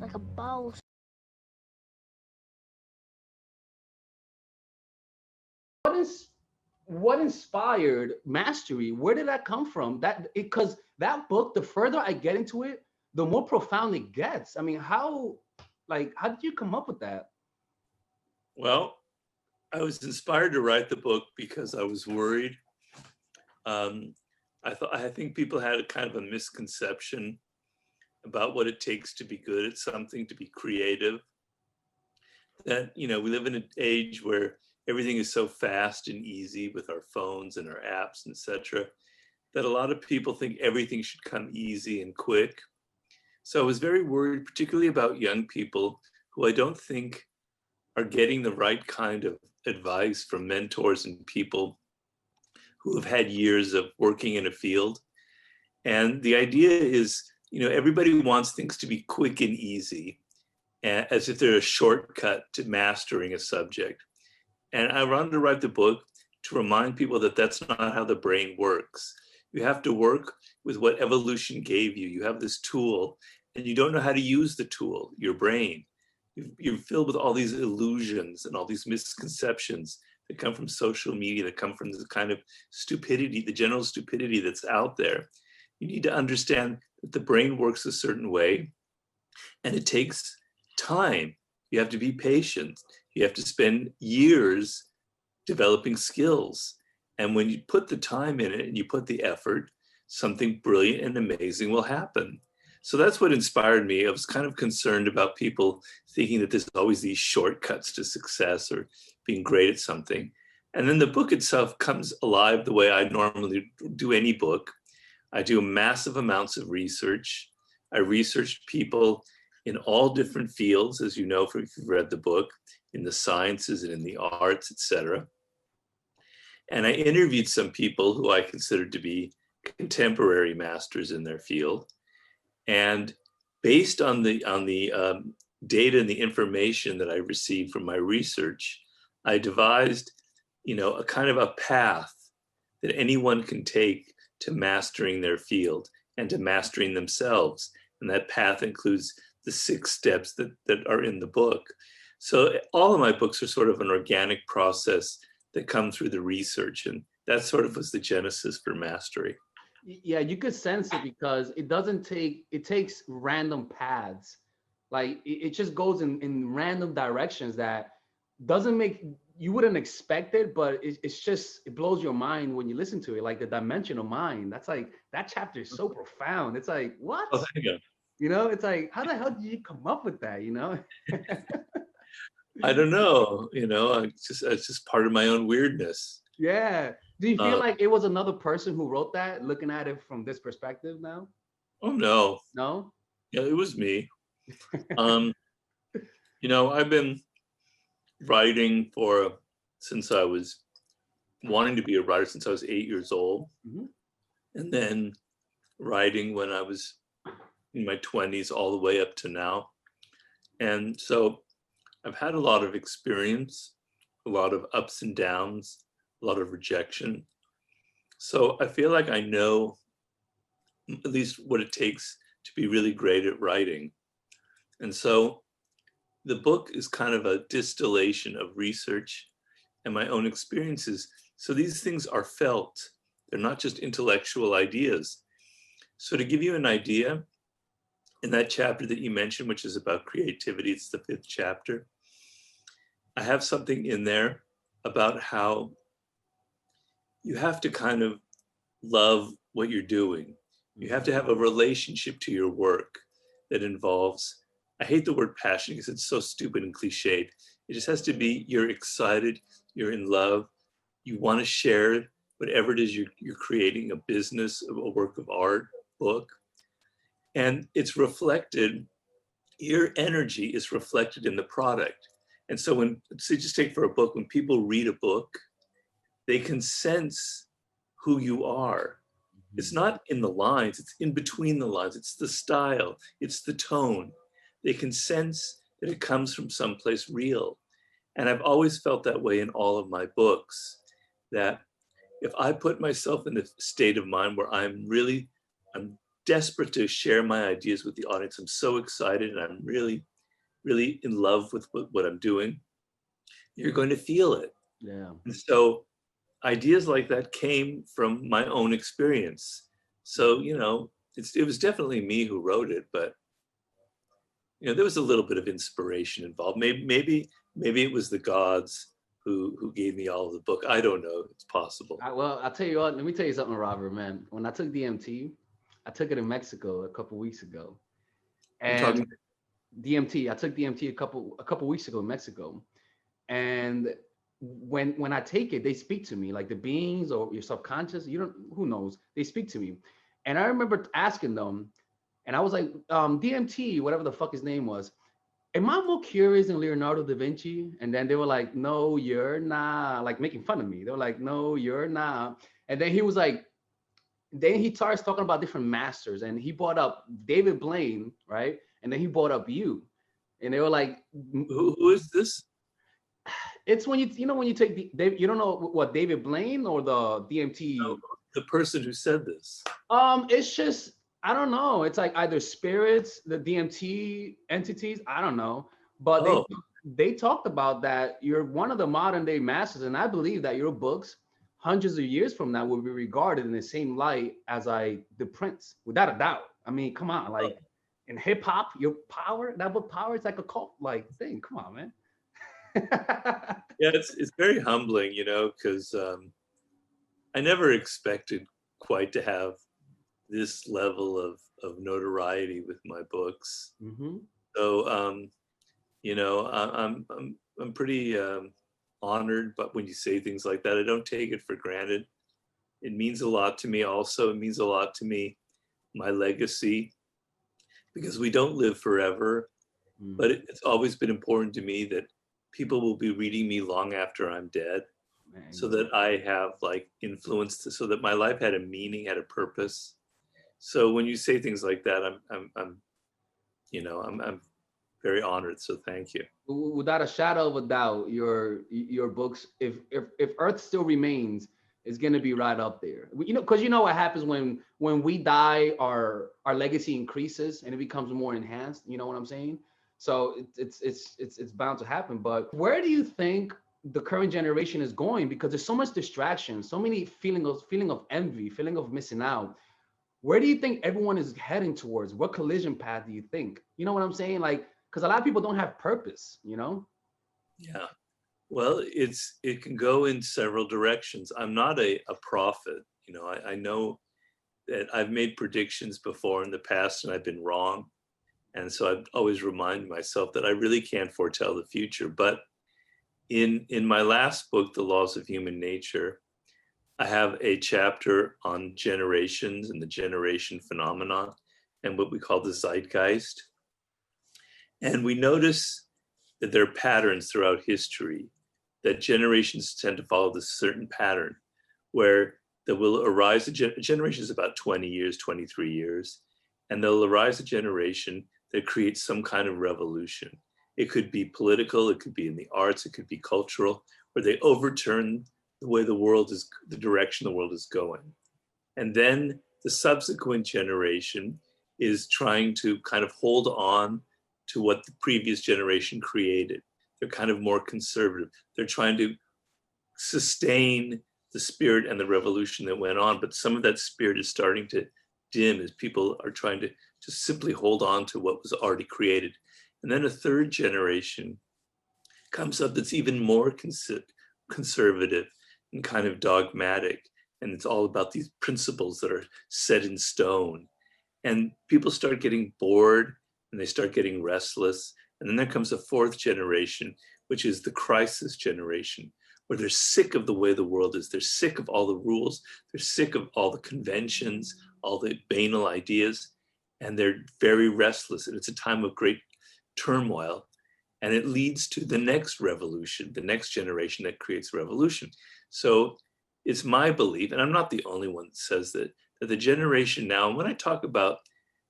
like a bowl. What is what inspired mastery? Where did that come from? That because that book, the further I get into it, the more profound it gets. I mean, how did you come up with that? Well, I was inspired to write the book because I was worried. Um, I think people had a kind of a misconception about what it takes to be good at something, to be creative. That, we live in an age where everything is so fast and easy with our phones and our apps, etc., that a lot of people think everything should come easy and quick. So I was very worried, particularly about young people who I don't think are getting the right kind of advice from mentors and people who have had years of working in a field. And the idea is, everybody wants things to be quick and easy, as if they're a shortcut to mastering a subject. And I wanted to write the book to remind people that that's not how the brain works. You have to work with what evolution gave you. You have this tool, and you don't know how to use the tool, your brain. You're filled with all these illusions and all these misconceptions that come from social media, that come from the kind of stupidity, the general stupidity that's out there. You need to understand that the brain works a certain way, and it takes time. You have to be patient. You have to spend years developing skills. And when you put the time in it and you put the effort, something brilliant and amazing will happen. So that's what inspired me. I was kind of concerned about people thinking that there's always these shortcuts to success or being great at something. And then the book itself comes alive the way I normally do any book. I do massive amounts of research. I researched people in all different fields, as you know, if you've read the book, in the sciences and in the arts, etc. And I interviewed some people who I considered to be contemporary masters in their field. And based on the data and the information that I received from my research, I devised, a kind of a path that anyone can take to mastering their field and to mastering themselves. And that path includes the 6 steps that are in the book. So all of my books are sort of an organic process that come through the research. And that sort of was the genesis for mastery. Yeah, you could sense it because it takes random paths. Like it just goes in random directions that doesn't make, you wouldn't expect it, but it blows your mind when you listen to it. Like the dimensional mind. That's like, that chapter is so profound. It's like, what? Oh, thank you. It's like, how the hell did you come up with that? I don't know, it's just part of my own weirdness. Yeah. Do you feel like it was another person who wrote that, looking at it from this perspective now? Oh, no. No? Yeah, it was me. I've been writing since I was wanting to be a writer since I was 8 years old. Mm-hmm. And then writing when I was in my 20s all the way up to now. And so I've had a lot of experience, a lot of ups and downs, a lot of rejection. So I feel like I know at least what it takes to be really great at writing. And so the book is kind of a distillation of research and my own experiences. So these things are felt. They're not just intellectual ideas. So to give you an idea, in that chapter that you mentioned, which is about creativity, it's the 5th chapter, I have something in there about how you have to kind of love what you're doing. You have to have a relationship to your work that involves, I hate the word passion because it's so stupid and cliched. It just has to be, you're excited, you're in love, you want to share whatever it is you're creating, a business, a work of art, book. And it's reflected, your energy is reflected in the product. And so just take for a book, when people read a book, they can sense who you are. It's not in the lines, it's in between the lines. It's the style, it's the tone. They can sense that it comes from someplace real. And I've always felt that way in all of my books, that if I put myself in a state of mind where I'm desperate to share my ideas with the audience. I'm so excited, and I'm really, really in love with what I'm doing. You're going to feel it. Yeah. And so ideas like that came from my own experience. So, it was definitely me who wrote it, but there was a little bit of inspiration involved. Maybe it was the gods who gave me all of the book. I don't know. It's possible. Well, I'll tell you what. Let me tell you something, Robert. Man, when I took DMT, I took it in Mexico a couple weeks ago, You're and talking. DMT. I took DMT a couple weeks ago in Mexico, and when I take it, they speak to me like the beings or your subconscious. You don't. Who knows? They speak to me, and I remember asking them, and I was like, DMT, whatever the fuck his name was. Am I more curious than Leonardo da Vinci? And then they were like, no, you're not, like making fun of me. They were like, no, you're not. And then he was like, then he starts talking about different masters, and he brought up David Blaine, right? And then he brought up you, and they were like, Who is this? it's when when you take you don't know what David Blaine or the No, DMT. the person who said this. It's just I don't know. It's like either spirits, the DMT entities. I don't know, but Oh, they talked about that you're one of the modern day masters, and I believe that your books, hundreds of years from now, will be regarded in the same light as the Prince, without a doubt. I mean, come on, oh. like in hip hop, your power, that book power, is like a cult like thing. Come on, man. Yeah, it's very humbling, because I never expected quite to have this level of notoriety with my books. Mm-hmm. So, I'm pretty honored. But when you say things like that, I don't take it for granted. It means a lot to me. Also, it means a lot to me, my legacy, because we don't live forever. Mm. But it's always been important to me that people will be reading me long after I'm dead, Man, so that I have like influence, so that my life had a meaning, had a purpose. So when you say things like that, I'm very honored. So thank you. without a shadow of a doubt, your books, if Earth still remains, is going to be right up there. Because what happens when we die, our legacy increases and it becomes more enhanced. You know what I'm saying? So it's bound to happen. But where do you think the current generation is going? Because there's so much distraction, so many feeling of envy, feeling of missing out. Where do you think everyone is heading towards? What collision path do you think? You know what I'm saying? Like, because a lot of people don't have purpose. Yeah. Well, it can go in several directions. I'm not a prophet. I know that I've made predictions before in the past and I've been wrong. And so I always remind myself that I really can't foretell the future. But in my last book, The Laws of Human Nature, I have a chapter on generations and the generation phenomenon and what we call the zeitgeist. And we notice that there are patterns throughout history, that generations tend to follow this certain pattern where there will arise a generation is about 20 years, 23 years, and there'll arise a generation that creates some kind of revolution. It could be political, it could be in the arts, it could be cultural, where they overturn the way the direction the world is going. And then the subsequent generation is trying to kind of hold on to what the previous generation created. They're kind of more conservative. They're trying to sustain the spirit and the revolution that went on, but some of that spirit is starting to dim as people are trying to just simply hold on to what was already created. And then a third generation comes up that's even more conservative and kind of dogmatic. And it's all about these principles that are set in stone. And people start getting bored and they start getting restless. And then there comes a fourth generation, which is the crisis generation, where they're sick of the way the world is. They're sick of all the rules. They're sick of all the conventions, all the banal ideas, and they're very restless. And it's a time of great turmoil. And it leads to the next revolution, the next generation that creates revolution. So it's my belief, and I'm not the only one that says that the generation now, and when I talk about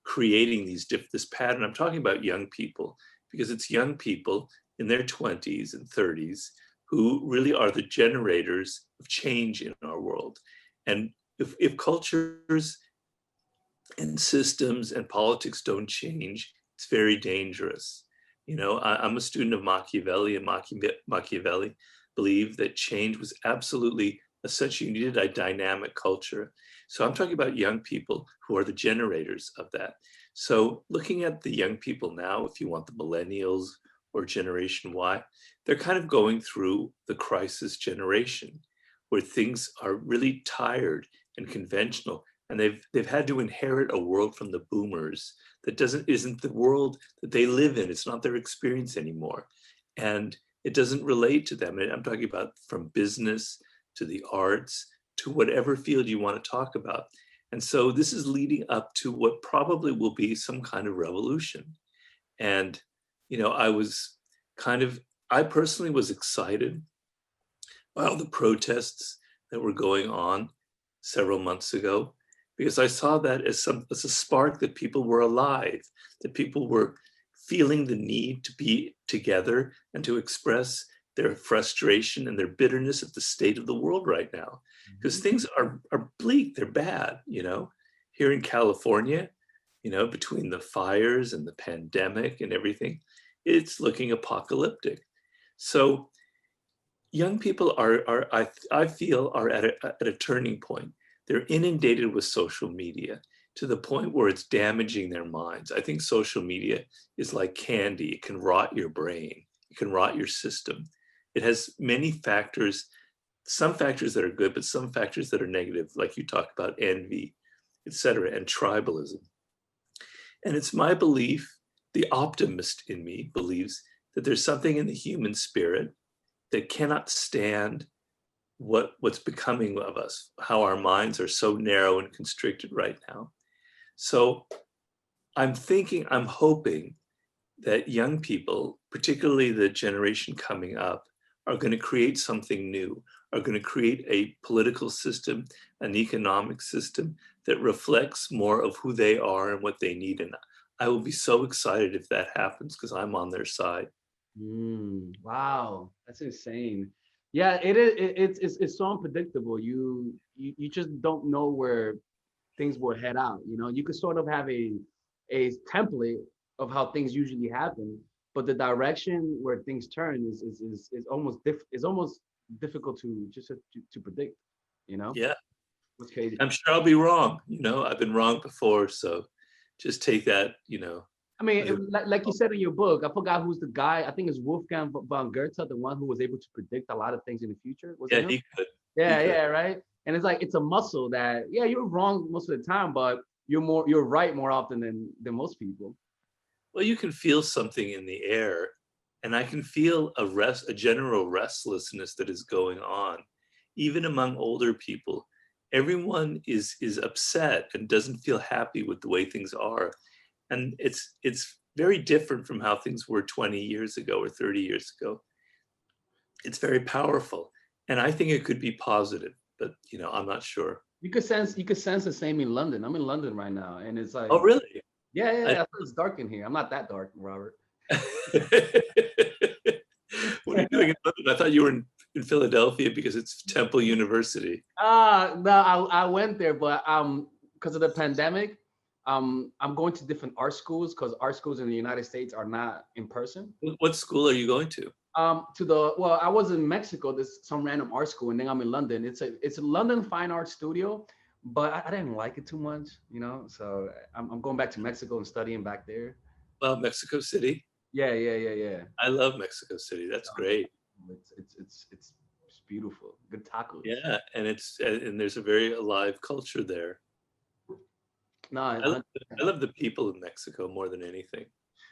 creating this pattern, I'm talking about young people, because it's young people in their 20s and 30s who really are the generators of change in our world. And if cultures and systems and politics don't change, it's very dangerous. You know, I'm a student of Machiavelli, and Machiavelli believed that change was absolutely essential. You needed a dynamic culture. So I'm talking about young people who are the generators of that. So looking at the young people now, if you want the millennials or Generation Y, they're kind of going through the crisis generation where things are really tired and conventional, and they've had to inherit a world from the boomers that isn't the world that they live in. It's not their experience anymore, and it doesn't relate to them. And I'm talking about from business to the arts to whatever field you want to talk about. And so this is leading up to what probably will be some kind of revolution. And you know, I personally was excited by all the protests that were going on several months ago, because I saw that as a spark that people were alive, that people were feeling the need to be together and to express their frustration and their bitterness at the state of the world right now. Because things are bleak, they're bad, you know. Here in California, you know, between the fires and the pandemic and everything, it's looking apocalyptic. So young people I feel are at a turning point. They're inundated with social media to the point where it's damaging their minds. I think social media is like candy. It can rot your brain. It can rot your system. It has many factors, some factors that are good, but some factors that are negative, like you talk about envy, etc., and tribalism. And it's my belief, the optimist in me believes that there's something in the human spirit that cannot stand what's becoming of us, how our minds are so narrow and constricted right now. So I'm hoping that young people, particularly the generation coming up, are going to create something new, are going to create a political system, an economic system that reflects more of who they are and what they need. And I will be so excited if that happens because I'm on their side. Wow, that's insane. Yeah, it is. It's so unpredictable. You just don't know where things will head out. You know, you could sort of have a template of how things usually happen, but the direction where things turn is almost difficult to predict. You know, Yeah, what's crazy. I'm sure I'll be wrong. You know, I've been wrong before, so just take that, you know. I mean, With a, like you said in your book, I forgot who's the guy. I think it's Wolfgang von Goethe, the one who was able to predict a lot of things in the future. Was it yeah, him? he could. He Yeah, could. yeah, right. And it's like it's a muscle that, yeah, you're wrong most of the time, but you're right more often than most people. Well, you can feel something in the air, and I can feel a general restlessness that is going on, even among older people. Everyone is upset and doesn't feel happy with the way things are, and it's very different from how things were 20 years ago or 30 years ago. It's very powerful, and I think it could be positive, but you know, I'm not sure. You could sense the same in London. I'm in London right now, and it's Oh, like, really? yeah, yeah, I, yeah. It's dark in here. I'm not that dark, Robert. what are you doing in London? I thought you were in Philadelphia because it's Temple University. No, I went there, but because of the pandemic, I'm going to different art schools because art schools in the United States are not in person. What school are you going to? I was in Mexico, this some random art school, and then I'm in London. It's a London Fine Art Studio, but I didn't like it too much, you know. So I'm going back to Mexico and studying back there. Well, Mexico City. Yeah, yeah, yeah, yeah. I love Mexico City. That's great. It's beautiful. Good tacos. Yeah, and there's a very alive culture there. No, I love, I love the people of Mexico more than anything.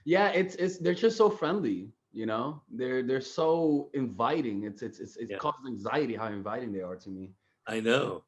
yeah, it's they're just so friendly, you know. They're so inviting. It Yeah, causes anxiety how inviting they are to me. I know.